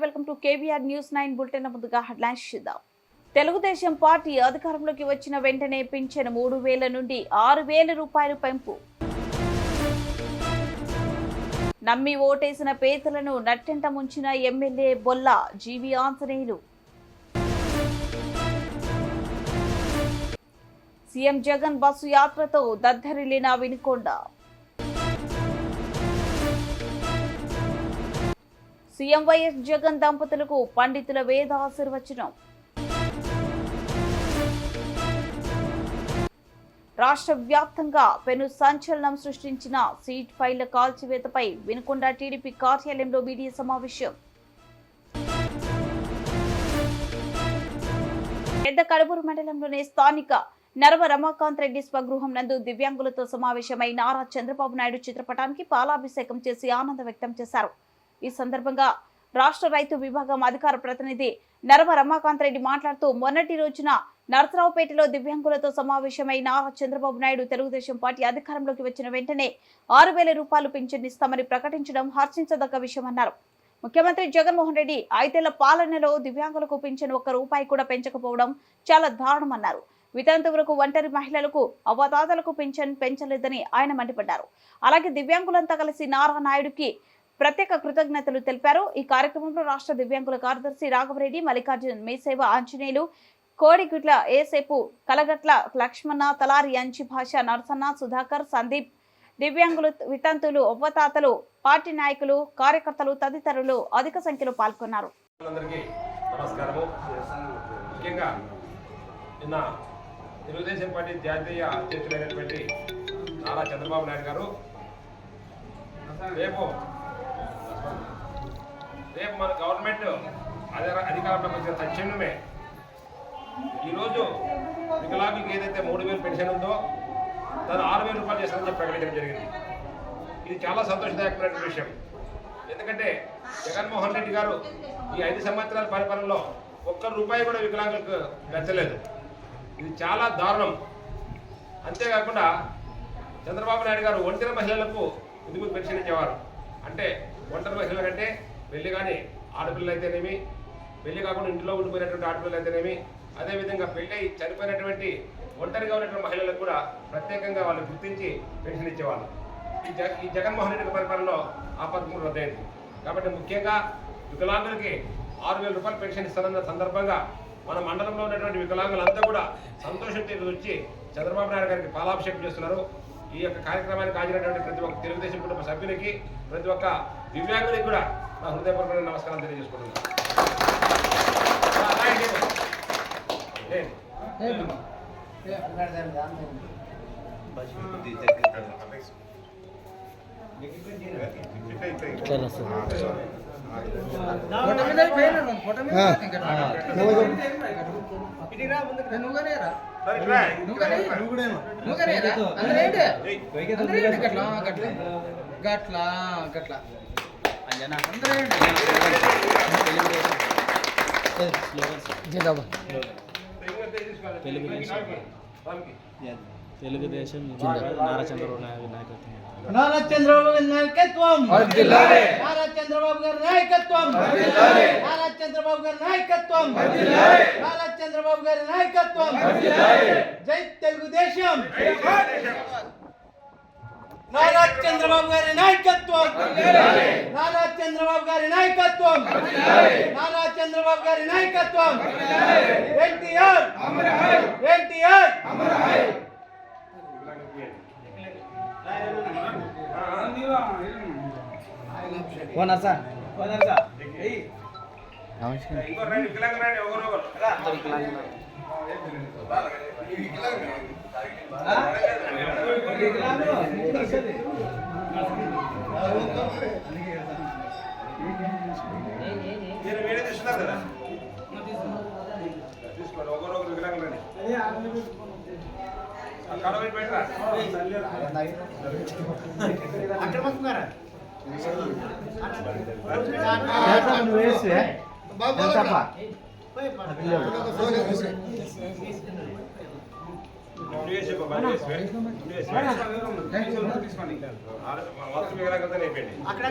Welcome to KBR news 9 bulletin. ముందుగా headlines చూద్దాం. Telugu Desam party అధికారంలోకి వచ్చిన వెంటనే పింఛను 3,000 నుండి 6,000 రూపాయలు పెంపు. నమ్మి ఓటేసిన పేదలను నట్టెంట ముంచిన MLA Bolla G V Anjaneyulu. CM Jagan bus యాత్రతో దద్దరిల్లిన వినుకొండ. సీఎం వైఎస్ జగన్ దంపతులకు పండితుల వేద ఆశీర్వచనం. రాష్ట్ర వ్యాప్తంగా పెను సంచలనం సృష్టించిన సీట్ ఫైళ్ల కాల్చివేతపై వినుకొండ టీడీపీ కార్యాలయంలో మీడియా సమావేశం. పెద్ద కడుపూరు మండలంలోని స్థానిక నరవ రమాకాంత్ రెడ్డి స్వగృహం నందు దివ్యాంగులతో సమావేశమై నారా చంద్రబాబు నాయుడు చిత్రపటానికి పాలాభిషేకం చేసి ఆనందం వ్యక్తం చేశారు. ఈ సందర్భంగా రాష్ట్ర రైతు విభాగం అధికార ప్రతినిధి నరవ రమాకాంత్ రెడ్డి మాట్లాడుతూ మొన్నటి రోజున నరసరావుపేటలో దివ్యాంగులతో సమావేశమై నారా చంద్రబాబు నాయుడు తెలుగుదేశం పార్టీ అధికారంలోకి వచ్చిన వెంటనే 6,000 రూపాయలు పింఛన్ ఇస్తామని ప్రకటించడం హర్షించదగ్గ విషయమన్నారు. ముఖ్యమంత్రి జగన్మోహన్ రెడ్డి 5 ఏళ్ల పాలనలో దివ్యాంగులకు పింఛన్ 1 రూపాయి కూడా పెంచకపోవడం చాలా దారుణమన్నారు. వితంతువులకు, ఒంటరి మహిళలకు, అవ్వతాతలకు పింఛన్ పెంచలేదని ఆయన మండిపడ్డారు. అలాగే దివ్యాంగులంతా కలిసి నారా నాయుడుకి ప్రత్యేక కృతజ్ఞతలు తెలిపారు. ఈ కార్యక్రమంలో రాష్ట్ర దివ్యాంగుల కార్యదర్శి రాఘవరెడ్డి, మల్లికార్జున్, మేసేవ ఆంజనేయులు, కోడిగుట్ల ఏసేపు, కలగట్ల లక్ష్మణ, తలారి అంచి భాష, నరసన్న, సుధాకర్, సందీప్, దివ్యాంగులు, వితంతులు, అవ్వతాతలు, పార్టీ నాయకులు, కార్యకర్తలు తదితరులు అధిక సంఖ్యలో పాల్గొన్నారు. తెలుగుదేశం పార్టీ జాతీయ అధ్యక్షులైనటువంటి నారా చంద్రబాబు నాయుడు గారు రేపు మన గవర్నమెంట్ అధికారంలోకి వచ్చిన తక్షణమే ఈరోజు వికలాంగులకు ఏదైతే 3,000 పెన్షన్ ఉందో దాన్ని 6,000 రూపాయలు చేస్తారని చెప్పి ప్రకటించడం జరిగింది. ఇది చాలా సంతోషదాయకమైన విషయం. ఎందుకంటే జగన్మోహన్ రెడ్డి గారు ఈ 5 సంవత్సరాల పరిపాలనలో 1 రూపాయి కూడా వికలాంగులకు పెంచలేదు. ఇది చాలా దారుణం. అంతేకాకుండా చంద్రబాబు నాయుడు గారు ఒంటరి మహిళలకు ఎందుకు పెన్షన్ ఇచ్చేవారు అంటే ఒంటరి మహిళల కంటే పెళ్లి కానీ ఆడపిల్లలు అయితేనేమి, పెళ్లి కాకుండా ఇంట్లో ఉండిపోయినటువంటి ఆడపిల్లలు అయితేనేమి, అదేవిధంగా పెళ్ళి చనిపోయినటువంటి ఒంటరిగా ఉన్నటువంటి మహిళలకు కూడా ప్రత్యేకంగా వాళ్ళు గుర్తించి పెన్షన్ ఇచ్చేవాళ్ళు. ఈ జగన్మోహన్ రెడ్డి పరిపాలనలో ఆ పథకం రద్దయింది. కాబట్టి ముఖ్యంగా వికలాంగులకి 6,000 రూపాయలు పెన్షన్ ఇస్తారన్న సందర్భంగా మన మండలంలో ఉన్నటువంటి వికలాంగులంతా కూడా సంతోషంతో వచ్చి చంద్రబాబు నాయుడు గారికి పాలాభిషేకం చేస్తున్నారు. ఈ యొక్క కార్యక్రమానికి హాజరైనటువంటి ప్రతి ఒక్క తెలుగుదేశం కుటుంబ సభ్యులకి, ప్రతి ఒక్క దివ్యాంగులకి కూడా నా హృదయపూర్వక నమస్కారం తెలియజేసుకుంటున్నాను. తెలుగుదేశం నారా చంద్రబాబు నాయుడు నాయకత్వం. నారా చంద్రబాబు గారి నాయకత్వం వర్ధిల్లాలి. నారా చంద్రబాబు గారి నాయకత్వం వర్ధిల్లాలి. నారా చంద్రబాబు గారి నాయకత్వం వర్ధిల్లాలి. నారా చంద్రబాబు గారి నాయకత్వం వర్ధిల్లాలి. జై తెలుగుదేశం. నారా చంద్రబాబు గారి నాయకత్వం వర్ధిల్లాలి. నారా చంద్రబాబు గారి నాయకత్వం వర్ధిల్లాలి. నారా చంద్రబాబు గారి నాయకత్వం వర్ధిల్లాలి. ఎన్టీఆర్ అమర్ హై. ఎన్టీఆర్ అమర్ హై. అక్కడ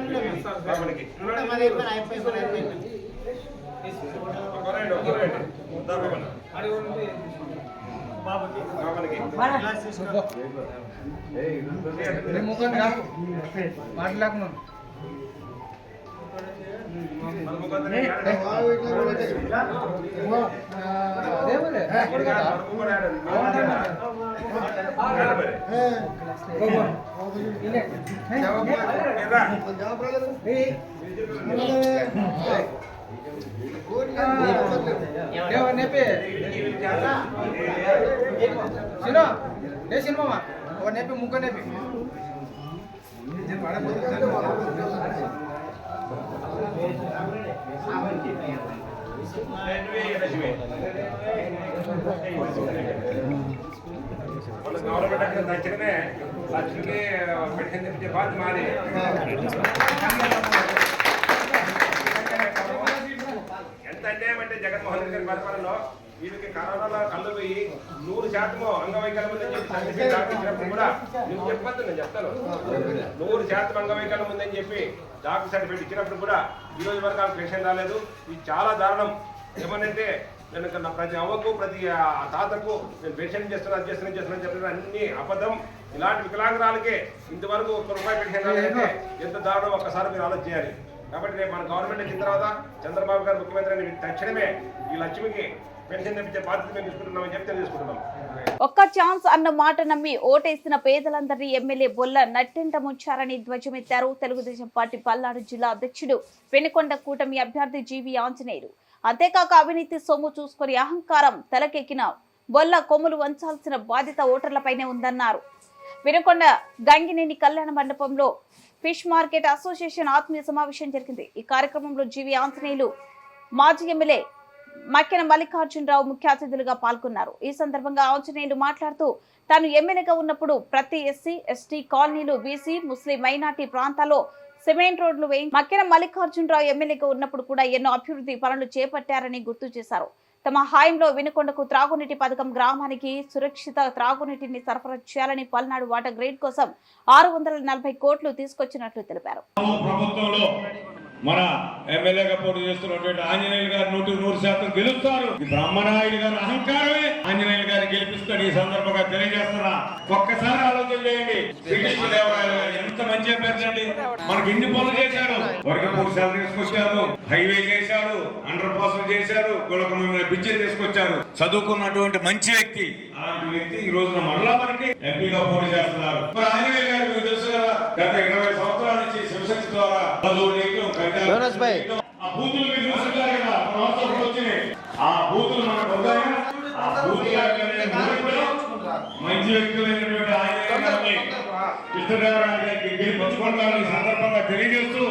గవర్నమెంట్ తక్షణమే లక్ష్మికి పెన్షన్ తెప్పించే బాధ్యత మాది. ఎంత అన్యాయం అంటే జగన్మోహన్ రెడ్డి గారి పరిపాలనలో వీళ్ళకి కరోనాలో కళ్ళు పోయి 100% అంగవైకల్యం ఉందని చెప్పి సర్టిఫికేట్ రాపించినప్పుడు కూడా నువ్వు చెప్పద్దు, నేను చెప్తాను. 100% అంగవైకల్యం ఉందని చెప్పి డాక్టర్ సర్టిఫికేట్ ఇచ్చినప్పుడు కూడా ఈ రోజు వరకు ఆమె పెన్షన్ రాలేదు. ఇది చాలా దారుణం. ఏమనంటే నేను ప్రతి అవ్వకు ప్రతి తాతకు నేను పెన్షన్ చేస్తున్నాను చెప్పిన అన్ని అబద్ధం. ఇలాంటి వికలాంగురాలకే ఇంతవరకు ₹1 పెన్షన్ రాలేదంటే ఎంత దారుణం ఒక్కసారి మీరు ఆలోచన చేయాలి. కాబట్టి రేపు మన గవర్నమెంట్ వచ్చిన తర్వాత చంద్రబాబు గారు ముఖ్యమంత్రి తక్షణమే ఈ లక్ష్మికి పెన్షన్ తెప్పించే బాధ్యత మేము తీసుకుంటున్నామని చెప్పి తెలియజేసుకుంటున్నాం. ఒక్క ఛాన్స్ అన్న మాట నమ్మి ఓటేసిన పేదలందరినీ ఎమ్మెల్యే బొల్ల నట్టెంట ముంచారని ధ్వజమెత్తారు తెలుగుదేశం పార్టీ పల్నాడు జిల్లా అధ్యక్షుడు వెనుకొండ కూటమి అభ్యర్థి జీవి ఆంజనేయులు. అంతేకాక అవినీతి సొమ్ము చూసుకుని అహంకారం తలకెక్కిన బొల్ల కొమ్ములు వంచాల్సిన బాధ్యత ఓటర్లపైనే ఉందన్నారు. వెనుకొండ గంగినేని కళ్యాణ మండపంలో ఫిష్ మార్కెట్ అసోసియేషన్ ఆత్మీయ సమావేశం జరిగింది. ఈ కార్యక్రమంలో జీవి ఆంజనేయులు, మాజీ ఎమ్మెల్యే మక్కెన మల్లికార్జునరావు ముఖ్య అతిథులుగా పాల్గొన్నారు. ఈ సందర్భంగా ఆంజనేయులు మాట్లాడుతూ తాను ఎమ్మెల్యేగా ఉన్నప్పుడు ప్రతి ఎస్సీ ఎస్టీ కాలనీలు, బీసీ ముస్లిం మైనార్టీ ప్రాంతాల్లో సిమెంట్ రోడ్లు వేయించి మక్కెన మల్లికార్జునరావు ఎమ్మెల్యేగా ఉన్నప్పుడు కూడా ఎన్నో అభివృద్ధి పనులు చేపట్టారని గుర్తు చేశారు. తమ హాయంలో వెనుకొండకు త్రాగునీటి పథకం, గ్రామానికి సురక్షిత త్రాగునీటిని సరఫరా చేయాలని పల్నాడు వాటర్ గ్రేడ్ కోసం 640 కోట్లు తీసుకొచ్చినట్లు తెలిపారు. మన ఎమ్మెల్యేగా పోటీ చేస్తున్నటువంటి ఆంజనేయులు గారు 100% గెలుస్తారు. బ్రహ్మనాయుడు గారి అహంకారమే ఆంజనేయులు గారిని గెలిపిస్తాడు. ఈ సందర్భంగా తెలియజేస్తున్నా. ఒక్కసారి ఆలోచన చేయండి. శ్రీకృష్ణదేవరాయలు గారు ఎంత మంచి అభ్యర్థి. మనకి ఇన్ని పనులు చేశాడు. వర్గపూడి శాల తీసుకొచ్చారు, హైవే చేశాడు, అండర్ పాస్ చేశారు, గులకమైన బ్రిడ్జి తీసుకొచ్చారు. చదువుకున్నటువంటి మంచి వ్యక్తి. అలాంటి వ్యక్తి ఈ రోజున మరలా మనకి ఎంపీగా పోటీ చేస్తున్నారు. మరి ఆంజనేయులు గారు మీకు తెలుసు కదా, గత 20 సంవత్సరాల నుంచి శివశక్తి ద్వారా ఆ బూతులు మీరు చూస్తున్నారు కదా, ఆ బూతులు మనకు వద్దాయా? ఆ బూతులు మంచి వ్యక్తులైనటువంటి ఆంజనేయులు గారిని కృష్ణదేవరాయలు గారికి గెలిపించుకుంటారని సందర్భంగా తెలియజేస్తూ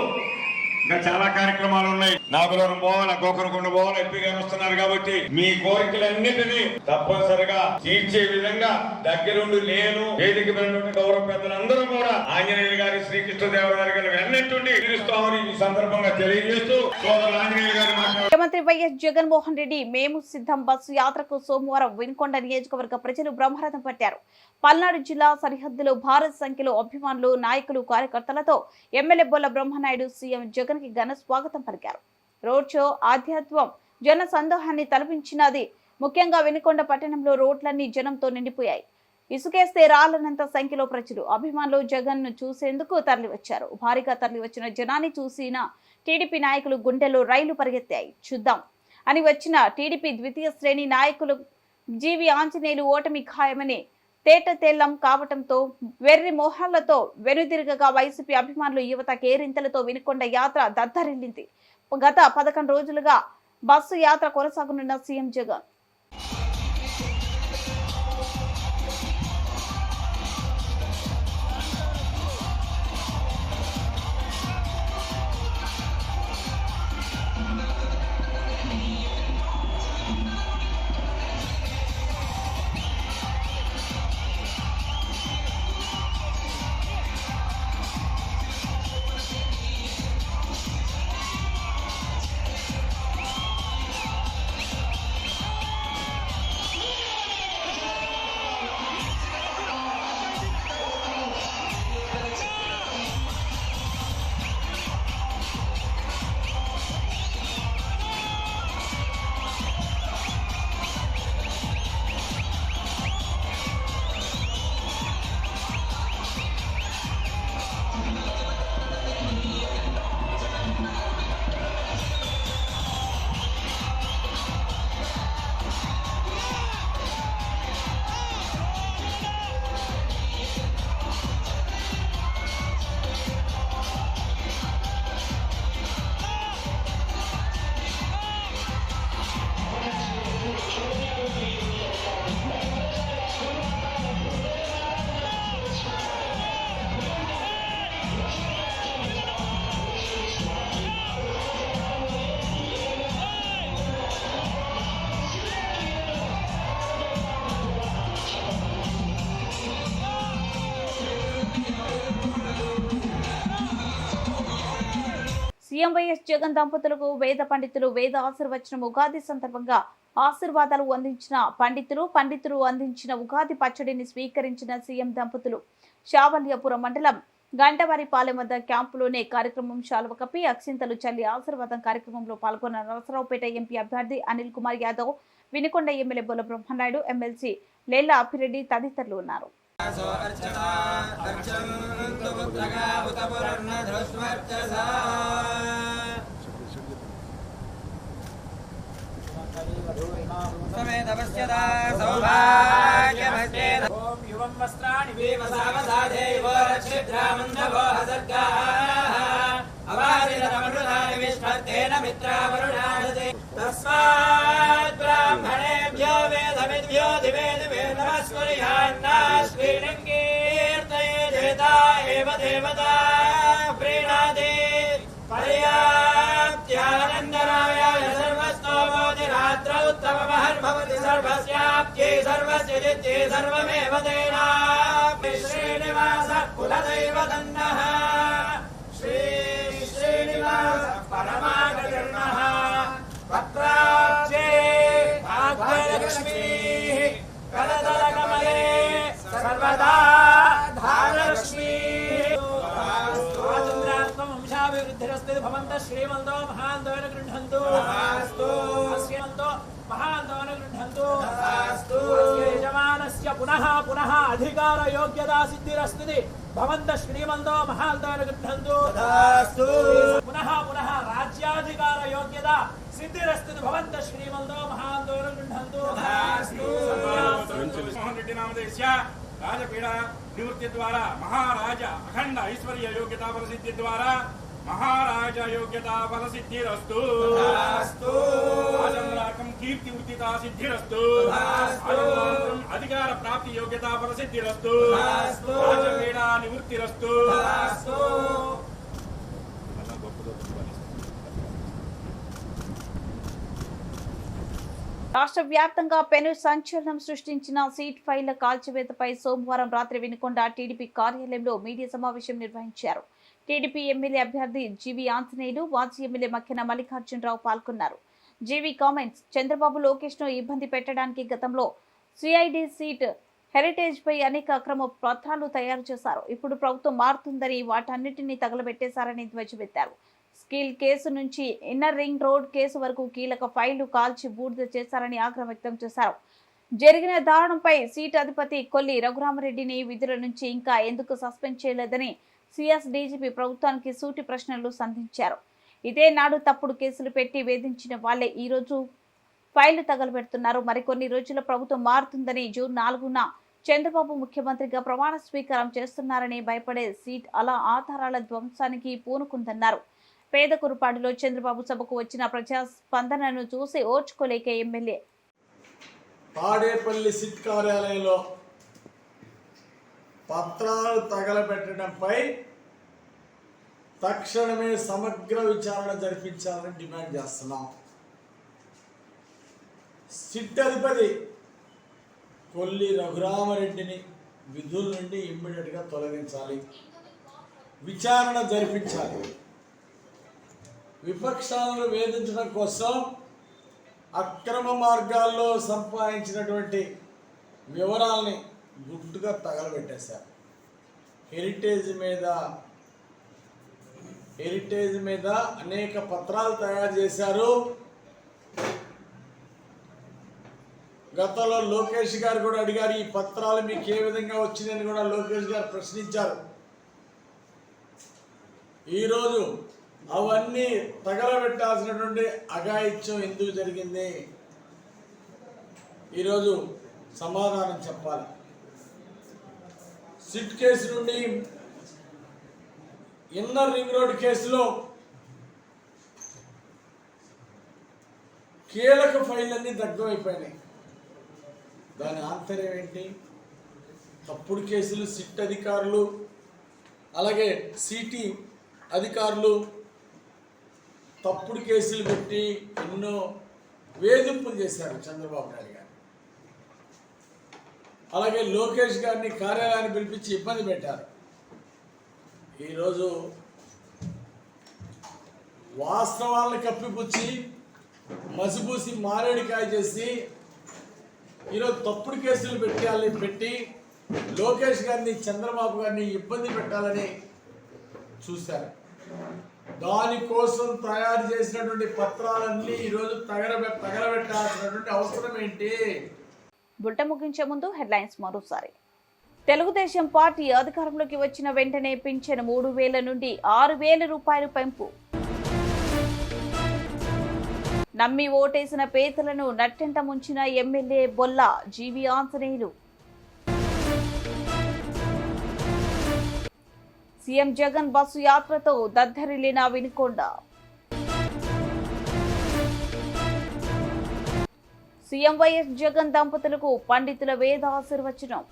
ఇంకా చాలా కార్యక్రమాలు ఉన్నాయి. నాగులవరం పోవాలి, గోకరకొండ పోవాలి, ఎంపీ గారు వస్తున్నారు కాబట్టి మీ కోరికలన్నిటినీ తప్పనిసరిగా తీర్చే విధంగా దగ్గరుండి నేను వేదిక గౌరవ పెద్దలందరూ కూడా ఆంజనేయులు గారి, శ్రీకృష్ణదేవరాయలు గారి వెన్నట్టుండి తీరుస్తామని ఈ సందర్భంగా తెలియజేస్తూ సోదరు ఆంజనేయులు గారి ముఖ్యమంత్రి వైఎస్ జగన్మోహన్ రెడ్డి మేము సిద్ధం బస్సు యాత్రకు సోమవారం వినుకొండ నియోజకవర్గ ప్రజలు బ్రహ్మరథం పట్టారు. పల్నాడు జిల్లా సరిహద్దులో భారీ సంఖ్యలో అభిమానులు, నాయకులు, కార్యకర్తలతో ఎమ్మెల్యే బొల్ల బ్రహ్మనాయుడు సీఎం జగన్ కి ఘన స్వాగతం పలికారు. రోడ్ షో ఆధ్యాత్వం జన సందోహాన్ని తలపించినది. ముఖ్యంగా వెనుకొండ పట్టణంలో రోడ్లన్నీ జనంతో నిండిపోయాయి. ఇసుకేస్తే రాలనంత సంఖ్యలో ప్రజలు, అభిమానులు జగన్ ను చూసేందుకు తరలివచ్చారు. భారీగా తరలివచ్చిన జనాన్ని చూసిన టీడీపీ నాయకులు గుండెల్లో రైలు పరిగెత్తాయి. చూద్దాం అని వచ్చిన టీడీపీ ద్వితీయ శ్రేణి నాయకులు జీవి ఆంజనేయులు ఓటమి ఖాయమని తేటతెల్లం కావటంతో వెర్రి మోహాలతో వెనుదిరగగా వైసీపీ అభిమానులు, యువత కేరింతలతో వినుకొండ యాత్ర దద్దరిల్లింది. గత 11 రోజులుగా బస్సు యాత్ర కొనసాగనున్న CM Jagan CM YS Jagan దంపతులకు వేద పండితులు వేద ఆశీర్వచనం ఉగాది సందర్భంగా ఆశీర్వాదాలు అందించిన పండితులు అందించిన ఉగాది పచ్చడిని స్వీకరించిన సీఎం దంపతులు శావల్యపురం మండలం గంటవారిపాలెం వద్ద క్యాంపులోనే కార్యక్రమం శాలువ కప్పి అక్షింతలు చల్లి ఆశీర్వాదం కార్యక్రమంలో పాల్గొన్న నరసరావుపేట ఎంపీ అభ్యర్థి అనిల్ కుమార్ యాదవ్, వినుకొండ ఎమ్మెల్యే బొల్ల బ్రహ్మనాయుడు, ఎమ్మెల్సీ లేళ్ల అప్పిరెడ్డి తదితరులు ఉన్నారు. యువం వస్త్రాణి వేవసావసాదేవ రక్షిద్రామంధవో హసర్గాః అవారిరమృతాని విష్ణత్తేన మిత్రావరుణాదతే తస్మాత్ బ్రాహ్మణేభ్యో వేదవిద్భ్యో దివే దివే నమస్కుర్యాన్నా శ్రీరంగీర్తయే దేతా ఏవ దేవతా ప్రీణాది పర్యాప్త్యానందరాయ సర్వస్తోమోతి రాత్ర ఉత్తమమహర్భవతి సర్వస్యాప్త్యై సర్వస్య జిత్యై సర్వమేవ తేనాప్తి శ్రీనివాస కులదైవతన్నః శ్రీ శ్రీనివాస పరమాగతిర్నః పత్రాబ్జే భాగ్యలక్ష్మీః కరదలకమలే సర్వదా ధారలక్ష్మీః వంశాభివృద్ధిరస్తు భవంతః శ్రీమంతో మహాంతోన గృహంతు శ్రీమంతో మహాంతోన గృహంతు యజమానస్య పునః పునః అధికార యోగ్యతా సిద్ధిరస్తు భవంతః శ్రీమంతో మహాంతోన గృహంతు పునః పునః రాజ్యాధికార యోగ్యత సిద్ధిరస్తు భవంతః శ్రీమంతో మహాంతోన గృహంతు మోహన్ రెడ్డి నామదేశ్య రాజపీడ నివృత్తి ద్వారా మహారాజ అఖండ ఐశ్వర్య యోగ్యతా ఫలసిద్ధి ద్వారా మహారాజ యోగ్యతా ఫలసిద్ధిరస్తు రాజంరాకం కీర్తి ఉత్తితా సిద్ధిరస్తు అధికార ప్రాప్తి యోగ్యతా ఫలసిద్ధిరస్తు రాజపీడ నివృత్తిరస్తు. రాష్ట్ర వ్యాప్తంగా పెను సంచలనం సృష్టించిన సీట్ ఫైళ్ల కాల్చివేతపై సోమవారం రాత్రి వినుకొండ టీడీపీ కార్యాలయంలో మీడియా సమావేశం నిర్వహించారు. టీడీపీ ఎమ్మెల్యే అభ్యర్థి జీవీ ఆంజనేయులు, మాజీ ఎమ్మెల్యే మక్కెన మల్లికార్జునరావు పాల్గొన్నారు. జీవీ కామెంట్స్: చంద్రబాబు లోకేష్ ను ఇబ్బంది పెట్టడానికి గతంలో సిఐడి సీట్ హెరిటేజ్ పై అనేక అక్రమ పత్రాలు తయారు చేశారు. ఇప్పుడు ప్రభుత్వం మారుతుందని వాటన్నిటినీ తగలబెట్టేశారని ధ్వజమెత్తారు. స్కిల్ కేసు నుంచి ఇన్నర్ రింగ్ రోడ్ కేసు వరకు కీలక ఫైళ్లు కాల్చి బూడిద చేశారని ఆగ్రహం వ్యక్తం చేశారు. జరిగిన దారుణంపై సీట్ అధిపతి కొల్లి రఘురామరెడ్డిని విధుల నుంచి ఇంకా ఎందుకు సస్పెండ్ చేయలేదని సిఎస్ డీజీపీ ప్రభుత్వానికి సూటి ప్రశ్నలు సంధించారు. ఇదే నాడు తప్పుడు కేసులు పెట్టి వేధించిన వాళ్లే ఈ రోజు ఫైళ్లు తగలబెడుతున్నారు. మరికొన్ని రోజుల ప్రభుత్వం మారుతుందని జూన్ 4న చంద్రబాబు ముఖ్యమంత్రిగా ప్రమాణ స్వీకారం చేస్తున్నారని భయపడే సీట్ అలా ఆధారాల ధ్వంసానికి పూనుకుందన్నారు. పేద కురుపాడులో చంద్రబాబు సభకు వచ్చిన ప్రజా స్పందనను చూసి ఓర్చుకోలేక ఎమ్మెల్యే తాడేపల్లి సిట్ కార్యాలయంలో పత్రాలు తగలబెట్టడంపై తక్షణమే సమగ్ర విచారణ జరిపించాలని డిమాండ్ చేస్తున్నాం. సిట్ అధిపతి కొల్లి రఘురామరెడ్డిని విధుల నుండి ఇమ్మీడియట్గా తొలగించాలి, విచారణ జరిపించాలి. విపక్షాలను వేధించడం కోసం అక్రమ మార్గాల్లో సంపాదించినటువంటి వివరాల్ని గుట్టుగా తగలబెట్టేశారు. హెరిటేజ్ మీద అనేక పత్రాలు తయారు చేశారు. గతంలో లోకేష్ గారు కూడా అడిగారు, ఈ పత్రాలు మీకు ఏ విధంగా వచ్చిందని కూడా లోకేష్ గారు ప్రశ్నించారు. ఈరోజు అవన్నీ తగలబెట్టాల్సినటువంటి అఘాయిత్యం ఎందుకు జరిగింది, ఈరోజు సమాధానం చెప్పాలి. సిట్ కేసు నుండి ఇన్నర్ రింగ్ రోడ్ కేసులో కీలక ఫైళ్ళన్నీ దగ్గరైపోయినాయి. దాని ఆంతర్యం ఏంటి? తప్పుడు కేసులు సిట్ అధికారులు అలాగే సిటీ అధికారులు తప్పుడు కేసులు పెట్టి ఎన్నో వేధింపులు చేశారు చంద్రబాబు నాయుడు గారు. అలాగే లోకేష్ గారిని కార్యాలయాన్ని పిలిపించి ఇబ్బంది పెట్టారు. ఈరోజు వాస్తవాలను కప్పిపుచ్చి మసిపూసి మారేడికాయ చేసి ఈరోజు తప్పుడు కేసులు పెట్టి లోకేష్ గారిని చంద్రబాబు గారిని ఇబ్బంది పెట్టాలని చూశారు. దానికోసం తయారు చేసినటువంటి పత్రాలన్నీ ఈరోజు తగలబెట్టాల్సినటువంటి అవసరం ఏంటి? బులెటిన్ ముగించే ముందు హెడ్లైన్స్ మరోసారి. తెలుగుదేశం పార్టీ అధికారంలోకి వచ్చిన వెంటనే పింఛను 3,000 నుండి 6,000 రూపాయలు పెంపు. నమ్మి ఓటేసిన పేదలను నట్టెంట ముంచిన MLA Bolla G V Anjaneyulu. CM Jagan bus యాత్రతో దద్దరిల్లిన వినుకొండ. సీఎం వైఎస్ జగన్ దంపతులకు పండితుల వేద ఆశీర్వచనం.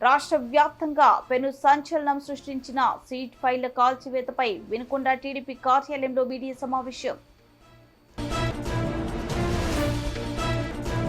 రాష్ట్ర వ్యాప్తంగా పెను సంచలనం సృష్టించిన సీట్ ఫైళ్ల కాల్చివేతపై వినుకొండ టీడీపీ కార్యాలయంలో మీడియా సమావేశం.